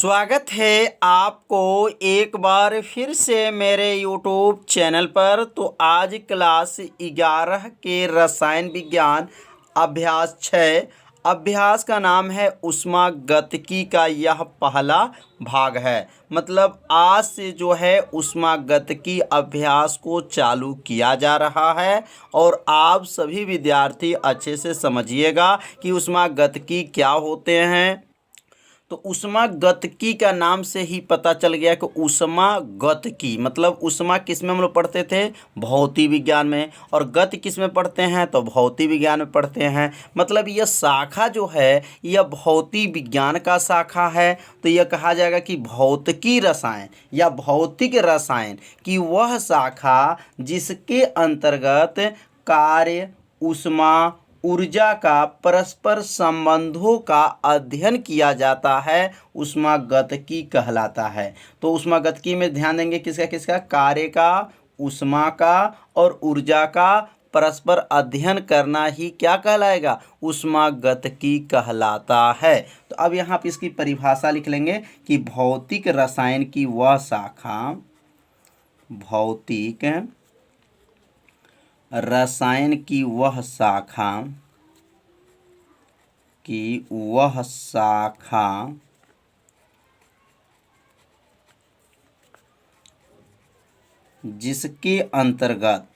स्वागत है आपको एक बार फिर से मेरे यूट्यूब चैनल पर। तो आज क्लास 11 के रसायन विज्ञान अभ्यास 6 अभ्यास का नाम है ऊष्मागतिकी का यह पहला भाग है। मतलब आज से जो है ऊष्मागतिकी अभ्यास को चालू किया जा रहा है और आप सभी विद्यार्थी अच्छे से समझिएगा कि ऊष्मागतिकी क्या होते हैं। तो ऊष्मागतिकी का नाम से ही पता चल गया कि ऊष्मागतिकी मतलब ऊष्मा किस में हम लोग पढ़ते थे, भौतिक विज्ञान में, और गति किस में पढ़ते हैं तो भौतिक विज्ञान में पढ़ते हैं। मतलब यह शाखा जो है यह भौतिक विज्ञान का शाखा है। तो यह कहा जाएगा कि भौतिकी रसायन या भौतिक रसायन की वह शाखा जिसके अंतर्गत कार्य, ऊष्मा, ऊर्जा का परस्पर संबंधों का अध्ययन किया जाता है, ऊष्मागतिकी कहलाता है। तो ऊष्मागतिकी में ध्यान देंगे किसका किसका, कार्य का, ऊष्मा का और ऊर्जा का परस्पर अध्ययन करना ही क्या कहलाएगा, ऊष्मागतिकी कहलाता है। तो अब यहाँ पे इसकी परिभाषा लिख लेंगे कि भौतिक रसायन की वह शाखा, भौतिक रसायन की वह शाखा जिसके अंतर्गत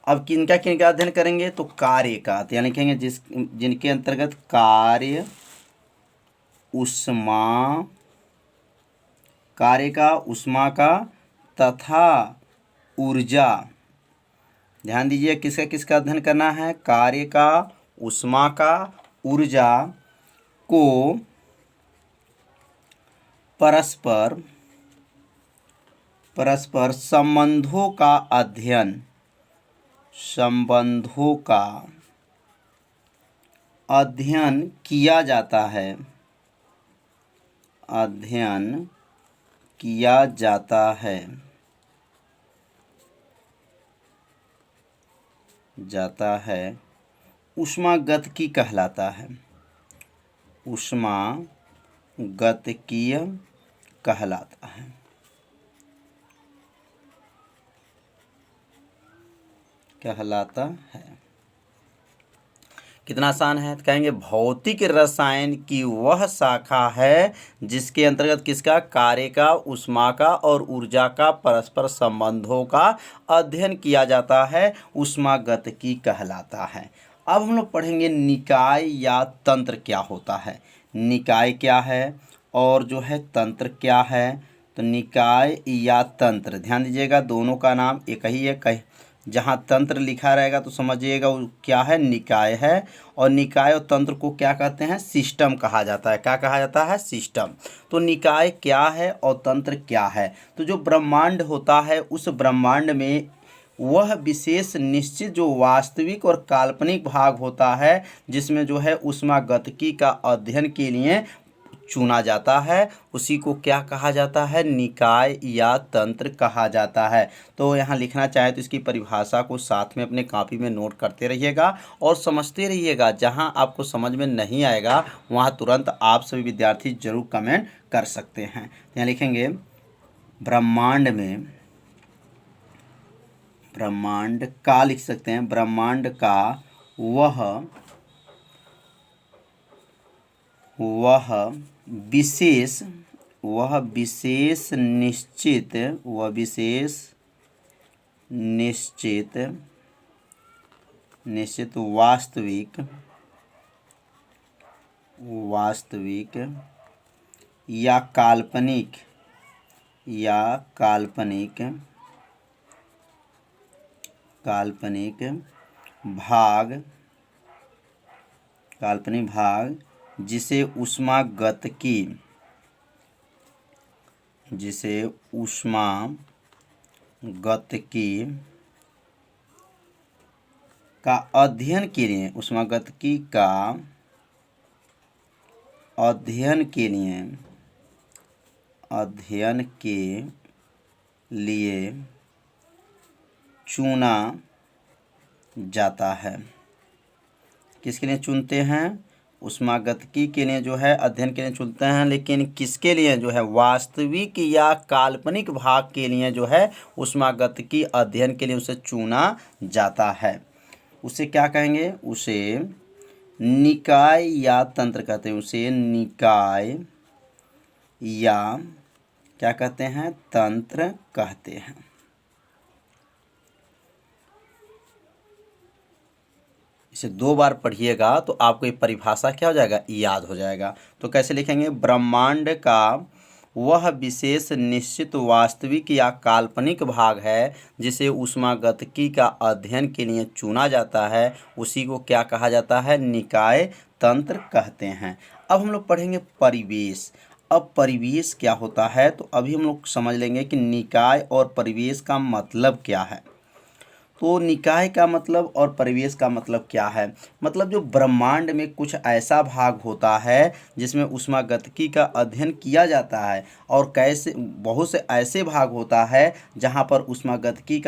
अब किनका किनका अध्ययन करेंगे तो कार्य का, तो यहाँ लिखेंगे जिनके अंतर्गत कार्य, ऊष्मा, कार्य का, ऊष्मा का तथा ऊर्जा। ध्यान दीजिए किसका किसका अध्ययन करना है, कार्य का, ऊष्मा का, ऊर्जा को परस्पर संबंधों का अध्ययन किया जाता है, ऊष्मागतिकी कहलाता है, ऊष्मागतिकीय कहलाता है। कितना आसान है, तो कहेंगे भौतिक रसायन की वह शाखा है जिसके अंतर्गत किसका, कार्य का, ऊष्मा का और ऊर्जा का परस्पर संबंधों का अध्ययन किया जाता है, ऊष्मागतिकी कहलाता है। अब हम लोग पढ़ेंगे निकाय या तंत्र क्या होता है। निकाय क्या है और जो है तंत्र क्या है। तो निकाय या तंत्र, ध्यान दीजिएगा दोनों का नाम एक ही है। जहाँ तंत्र लिखा रहेगा तो समझिएगा वो क्या है, निकाय है। और निकाय और तंत्र को क्या कहते हैं, सिस्टम कहा जाता है। क्या कहा जाता है, सिस्टम। तो निकाय क्या है और तंत्र क्या है, तो जो ब्रह्मांड होता है उस ब्रह्मांड में वह विशेष निश्चित जो वास्तविक और काल्पनिक भाग होता है जिसमें जो है ऊष्मागतिकी का अध्ययन के लिए चुना जाता है, उसी को क्या कहा जाता है, निकाय या तंत्र कहा जाता है। तो यहाँ लिखना चाहे तो इसकी परिभाषा को साथ में अपने कॉपी में नोट करते रहिएगा और समझते रहिएगा। जहाँ आपको समझ में नहीं आएगा वहाँ तुरंत आप सभी विद्यार्थी जरूर कमेंट कर सकते हैं। यहाँ लिखेंगे ब्रह्मांड का लिख सकते हैं, ब्रह्मांड का वह विशेष निश्चित वास्तविक या काल्पनिक भाग जिसे ऊष्मागतिकी का अध्ययन के लिए, ऊष्मागतिकी का अध्ययन के लिए चुना जाता है। किसके लिए चुनते हैं? ऊष्मागतिकी के लिए जो है अध्ययन के लिए चुनते हैं, लेकिन किसके लिए जो है वास्तविक या काल्पनिक भाग के लिए जो है ऊष्मागतिकी अध्ययन के लिए उसे चुना जाता है। उसे क्या कहेंगे? उसे निकाय या तंत्र कहते हैं। उसे निकाय या क्या कहते हैं? तंत्र कहते हैं। इसे 2 बार पढ़िएगा तो आपको ये परिभाषा क्या हो जाएगा? याद हो जाएगा। तो कैसे लिखेंगे? ब्रह्मांड का वह विशेष निश्चित वास्तविक या काल्पनिक भाग है जिसे ऊष्मागतिकी का अध्ययन के लिए चुना जाता है, उसी को क्या कहा जाता है? निकाय तंत्र कहते हैं। अब हम लोग पढ़ेंगे परिवेश। अब परिवेश क्या होता है तो अभी हम लोग समझ लेंगे कि निकाय और परिवेश का मतलब क्या है। तो निकाय का मतलब और परिवेश का मतलब क्या है? मतलब जो ब्रह्मांड में कुछ ऐसा भाग होता है जिसमें ऊष्मागतिकी का अध्ययन किया जाता है, और कैसे बहुत से ऐसे भाग होता है जहाँ पर ऊष्मागतिकी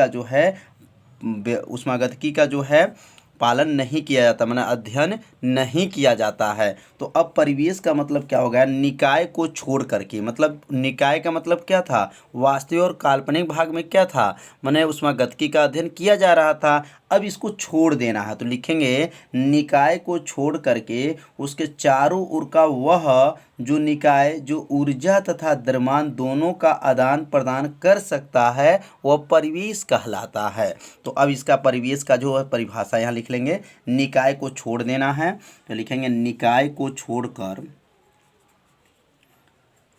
का जो है पालन नहीं किया जाता, माने अध्ययन नहीं किया जाता है। तो अब परिवेश का मतलब क्या हो गया? निकाय को छोड़ करके। मतलब निकाय का मतलब क्या था? वास्तविक और काल्पनिक भाग में क्या था? माने ऊष्मागतिकी का अध्ययन किया जा रहा था, अब इसको छोड़ देना है। तो लिखेंगे निकाय को छोड़ करके उसके चारों ओर का वह जो निकाय जो ऊर्जा तथा द्रव्यमान दोनों का आदान प्रदान कर सकता है वह परिवेश कहलाता है। तो अब इसका परिवेश का जो है परिभाषा यहाँ लिख लेंगे। निकाय को छोड़ देना है तो लिखेंगे निकाय को छोड़कर,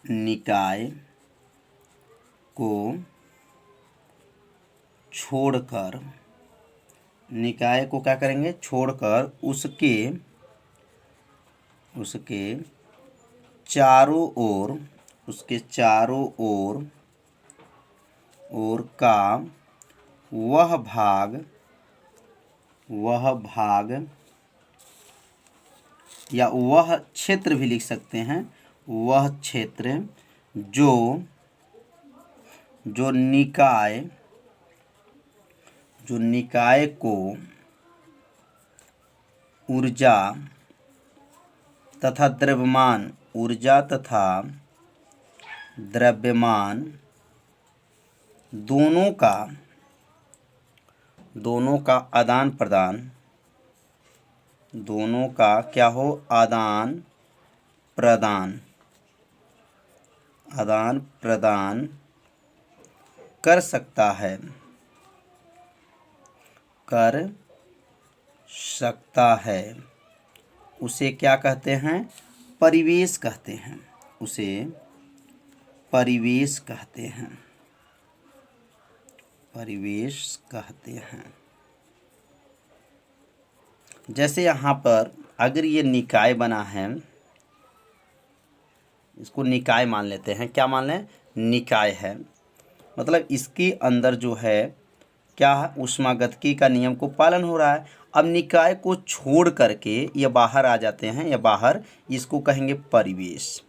निकाय को छोड़कर, निकाय को क्या करेंगे? छोड़कर उसके चारों ओर, उसके चारों ओर का वह भाग या वह क्षेत्र भी लिख सकते हैं, वह क्षेत्र जो निकाय को ऊर्जा तथा द्रव्यमान दोनों का आदान प्रदान कर सकता है, उसे क्या कहते हैं? परिवेश कहते हैं। उसे परिवेश कहते हैं। जैसे यहाँ पर अगर ये निकाय बना है, इसको निकाय मान लेते हैं। क्या मान लें? निकाय है। मतलब इसके अंदर जो है क्या है? ऊष्मागतिकी का नियम को पालन हो रहा है। अब निकाय को छोड़ करके ये बाहर आ जाते हैं, या बाहर, इसको कहेंगे परिवेश।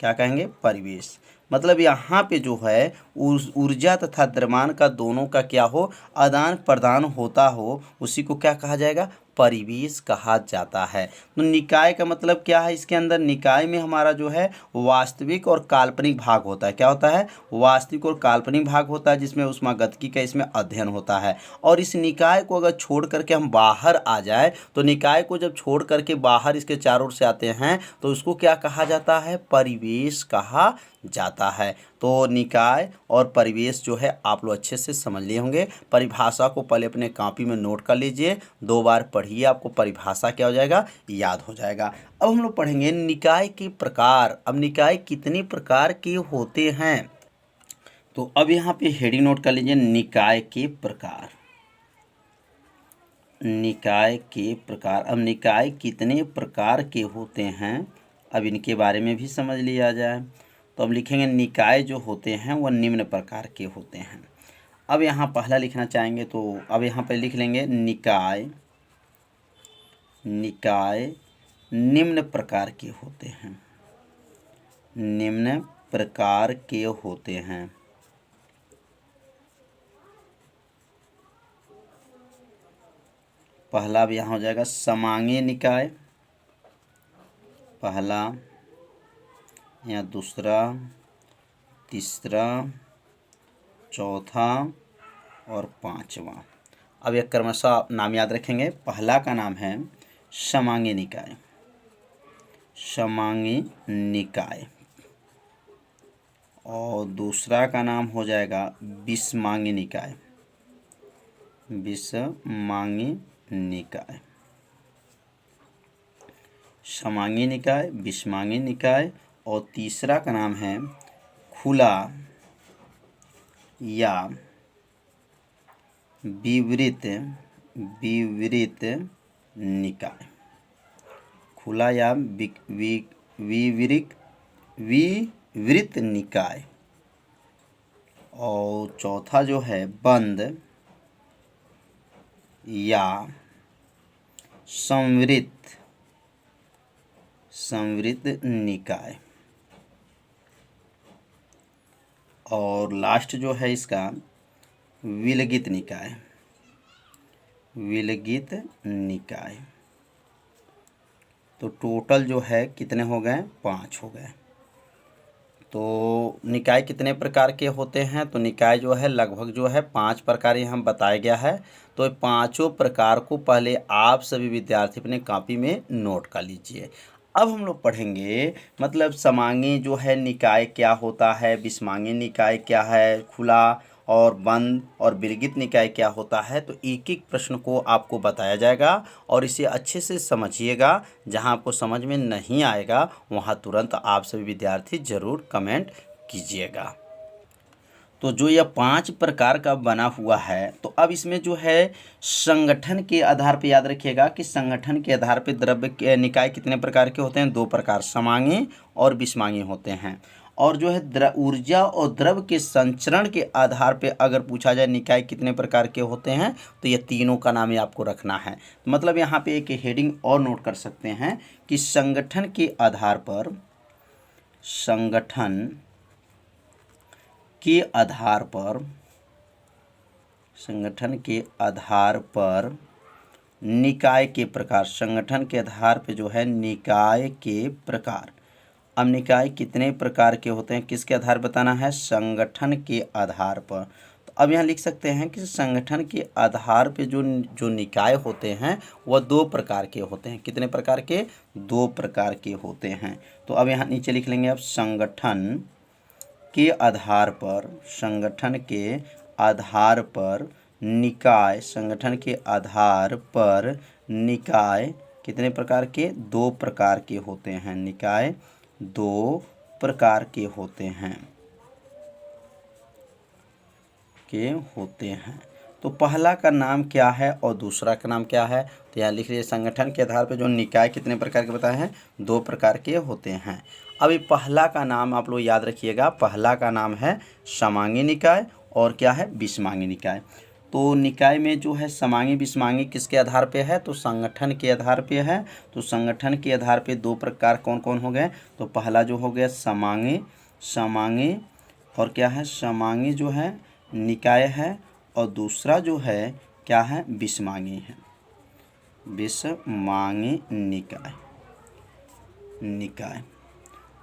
क्या कहेंगे? परिवेश। मतलब यहाँ पे जो है ऊर्जा तथा द्रव्यमान का दोनों का क्या हो? आदान प्रदान होता हो, उसी को क्या कहा जाएगा? परिवेश कहा जाता है। तो निकाय का मतलब क्या है? इसके अंदर निकाय में हमारा जो है वास्तविक और काल्पनिक भाग होता है। क्या होता है? वास्तविक और काल्पनिक भाग होता है, जिसमें ऊष्मागतिकी का इसमें अध्ययन होता है। और इस निकाय को अगर छोड़ करके हम बाहर आ जाए, तो निकाय को जब छोड़ करके बाहर इसके चारों ओर से आते हैं तो उसको क्या कहा जाता है? परिवेश कहा जाता है। तो निकाय और परिवेश जो है आप लोग अच्छे से समझ लिए होंगे। परिभाषा को पहले अपने कॉपी में नोट कर लीजिए, 2 बार पढ़िए, आपको परिभाषा क्या हो जाएगा? याद हो जाएगा। अब हम लोग पढ़ेंगे निकाय के प्रकार। अब निकाय कितने प्रकार के होते हैं? तो अब यहाँ पे हेडिंग नोट कर लीजिए, निकाय के प्रकार। निकाय के प्रकार। अब निकाय कितने प्रकार के होते हैं, अब इनके बारे में भी समझ लिया जाए। तो अब लिखेंगे निकाय जो होते हैं वह निम्न प्रकार के होते हैं। अब यहाँ पहला लिखना चाहेंगे तो अब यहाँ पर लिख लेंगे निकाय निम्न प्रकार के होते हैं। निम्न प्रकार के होते हैं। पहला अब यहाँ हो जाएगा समांगी निकाय, पहला, यहाँ दूसरा, तीसरा, चौथा और पांचवा। अब यह क्रमशः नाम याद रखेंगे। पहला का नाम है समांगी निकाय, समांगी निकाय, और दूसरा का नाम हो जाएगा विषमांगी निकाय, विषमांगी निकाय, समांगी निकाय, विषमांगी निकाय, और तीसरा का नाम है खुला या विवृत निकाय, खुला या विवृत निकाय, और चौथा जो है बंद या संवृत निकाय, और लास्ट जो है इसका विलगित निकाय, विलगित निकाय। तो टोटल जो है कितने हो गए? 5 हो गए। तो निकाय कितने प्रकार के होते हैं? तो निकाय जो है लगभग जो है 5 प्रकार यहाँ बताया गया है। तो ये पांचों प्रकार को पहले आप सभी विद्यार्थी अपने कॉपी में नोट कर लीजिए। अब हम लोग पढ़ेंगे मतलब समांगी जो है निकाय क्या होता है, विषमांगी निकाय क्या है, खुला और बंद और विलगित निकाय क्या होता है। तो एक एक प्रश्न को आपको बताया जाएगा और इसे अच्छे से समझिएगा। जहां आपको समझ में नहीं आएगा वहां तुरंत आप सभी विद्यार्थी ज़रूर कमेंट कीजिएगा। तो जो यह 5 प्रकार का बना हुआ है, तो अब इसमें जो है संगठन के आधार पर याद रखिएगा कि संगठन के आधार पर द्रव्य के निकाय कितने प्रकार के होते हैं? 2 प्रकार, समांगी और विषमांगी होते हैं। और जो है ऊर्जा और द्रव्य के संचरण के आधार पे अगर पूछा जाए निकाय कितने प्रकार के होते हैं, तो ये तीनों का नाम ही आपको रखना है। मतलब यहाँ पे एक हेडिंग और नोट कर सकते हैं कि संगठन के आधार पर, संगठन के आधार पर, संगठन के आधार पर निकाय के प्रकार, संगठन के आधार पे जो है निकाय के प्रकार। अब निकाय कितने प्रकार के होते हैं किसके आधार बताना है? संगठन के आधार पर। तो अब यहाँ लिख सकते हैं कि संगठन के आधार पे जो निकाय होते हैं वह 2 प्रकार के होते हैं। कितने प्रकार के? 2 प्रकार के होते हैं। तो अब यहाँ नीचे लिख लेंगे अब संगठन के आधार पर, संगठन के आधार पर निकाय, संगठन के आधार पर निकाय कितने प्रकार के? 2 प्रकार के होते हैं। निकाय 2 प्रकार के होते हैं तो पहला का नाम क्या है और दूसरा का नाम क्या है? तो यहाँ लिख लीजिए संगठन के आधार पर जो निकाय कितने प्रकार के बताए हैं? 2 प्रकार के होते हैं। अभी पहला का नाम आप लोग याद रखिएगा, पहला का नाम है समांगी निकाय और क्या है? विषमांगी निकाय। तो निकाय में जो है समांगी विषमांगी किसके आधार पे है? तो संगठन के आधार पे है। तो संगठन के आधार पे 2 प्रकार कौन कौन हो गए? तो पहला जो हो गया समांगी, समांगी और क्या है? समांगी जो है निकाय है, और दूसरा जो है क्या है? विषमांगी है, विषमांगी निकाय।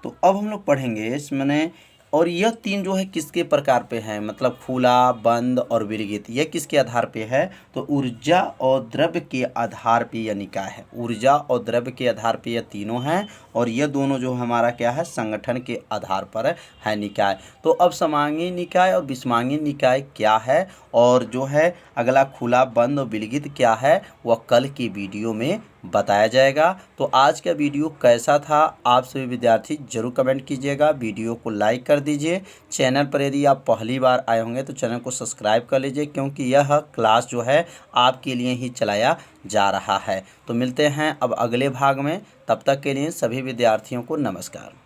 तो अब हम लोग पढ़ेंगे इसमें, और यह 3 जो है किसके प्रकार पे है? मतलब खुला, बंद और विलगित, यह किसके आधार पे है? तो ऊर्जा और द्रव्य के आधार पे यह निकाय है। ऊर्जा और द्रव्य के आधार पे यह तीनों हैं, और यह दोनों जो हमारा क्या है? संगठन के आधार पर है निकाय। तो अब समांगी निकाय और विषमांगी निकाय क्या है, और जो है अगला खुला, बंद और विलगित क्या है, वह कल की वीडियो में बताया जाएगा। तो आज का वीडियो कैसा था आप सभी विद्यार्थी जरूर कमेंट कीजिएगा। वीडियो को लाइक कर दीजिए। चैनल पर यदि आप पहली बार आए होंगे तो चैनल को सब्सक्राइब कर लीजिए, क्योंकि यह क्लास जो है आपके लिए ही चलाया जा रहा है। तो मिलते हैं अब अगले भाग में, तब तक के लिए सभी विद्यार्थियों को नमस्कार।